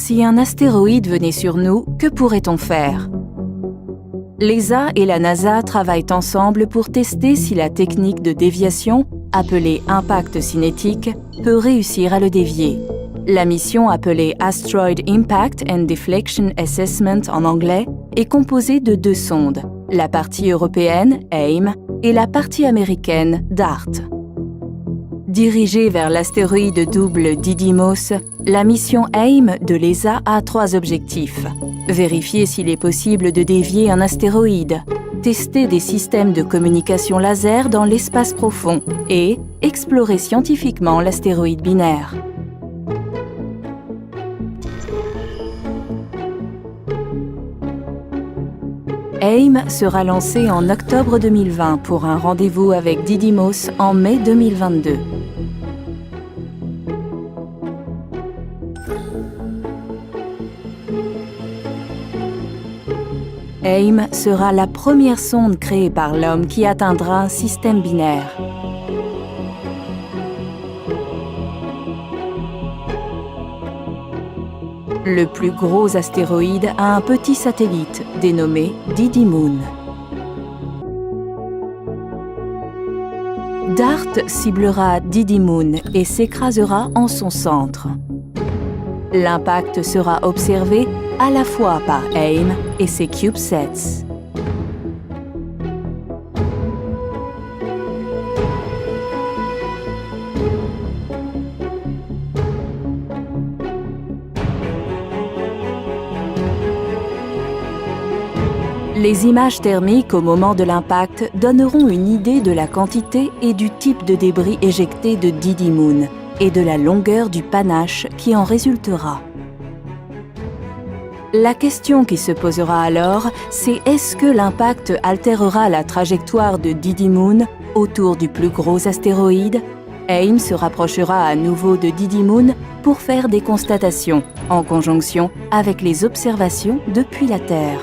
si un astéroïde venait sur nous, que pourrait-on faire? L'ESA et la NASA travaillent ensemble pour tester si la technique de déviation, appelée impact cinétique, peut réussir à le dévier. La mission appelée Asteroid Impact and Deflection Assessment en anglais est composée de 2 sondes, la partie européenne, AIM, et la partie américaine, DART. Dirigée vers l'astéroïde double Didymos, la mission AIM de l'ESA a 3 objectifs. Vérifier s'il est possible de dévier un astéroïde, tester des systèmes de communication laser dans l'espace profond et explorer scientifiquement l'astéroïde binaire. AIM sera lancé en octobre 2020 pour un rendez-vous avec Didymos en mai 2022. AIM sera la première sonde créée par l'homme qui atteindra un système binaire. Le plus gros astéroïde a un petit satellite dénommé Didymoon. DART ciblera Didymoon et s'écrasera en son centre. L'impact sera observé à la fois par AIM et ses CubeSats. Les images thermiques au moment de l'impact donneront une idée de la quantité et du type de débris éjecté de Didymoon et de la longueur du panache qui en résultera. La question qui se posera alors, c'est est-ce que l'impact altérera la trajectoire de Didymoon autour du plus gros astéroïde? AIM se rapprochera à nouveau de Didymoon pour faire des constatations, en conjonction avec les observations depuis la Terre.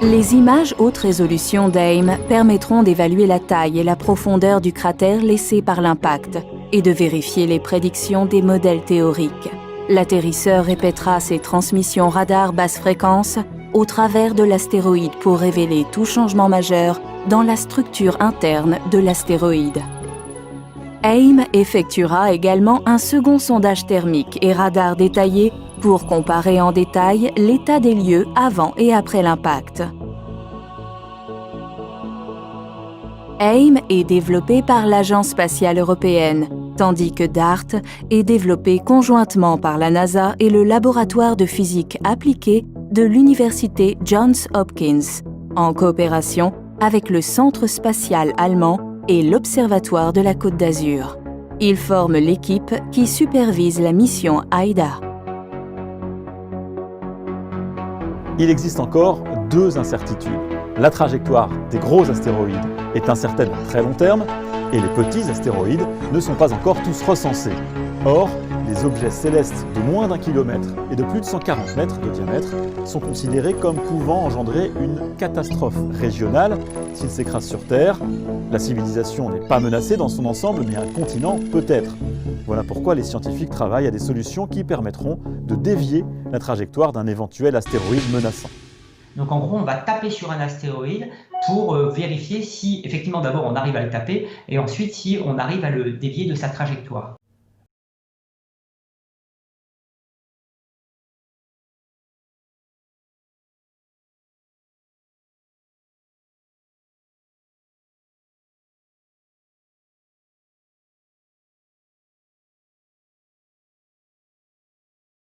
Les images haute résolution d'AIM permettront d'évaluer la taille et la profondeur du cratère laissé par l'impact et de vérifier les prédictions des modèles théoriques. L'atterrisseur répétera ses transmissions radar basse fréquence au travers de l'astéroïde pour révéler tout changement majeur dans la structure interne de l'astéroïde. AIM effectuera également un second sondage thermique et radar détaillé pour comparer en détail l'état des lieux avant et après l'impact. AIM est développé par l'Agence spatiale européenne, tandis que DART est développé conjointement par la NASA et le laboratoire de physique appliquée de l'université Johns Hopkins, en coopération avec le Centre spatial allemand et l'Observatoire de la Côte d'Azur. Ils forment l'équipe qui supervise la mission AIDA. Il existe encore 2 incertitudes. La trajectoire des gros astéroïdes est incertaine à très long terme et les petits astéroïdes ne sont pas encore tous recensés. Or, les objets célestes de moins d'1 kilomètre et de plus de 140 mètres de diamètre sont considérés comme pouvant engendrer une catastrophe régionale s'ils s'écrasent sur Terre. La civilisation n'est pas menacée dans son ensemble, mais un continent peut-être. Voilà pourquoi les scientifiques travaillent à des solutions qui permettront de dévier la trajectoire d'un éventuel astéroïde menaçant. Donc en gros, on va taper sur un astéroïde pour vérifier si, effectivement, d'abord on arrive à le taper et ensuite si on arrive à le dévier de sa trajectoire.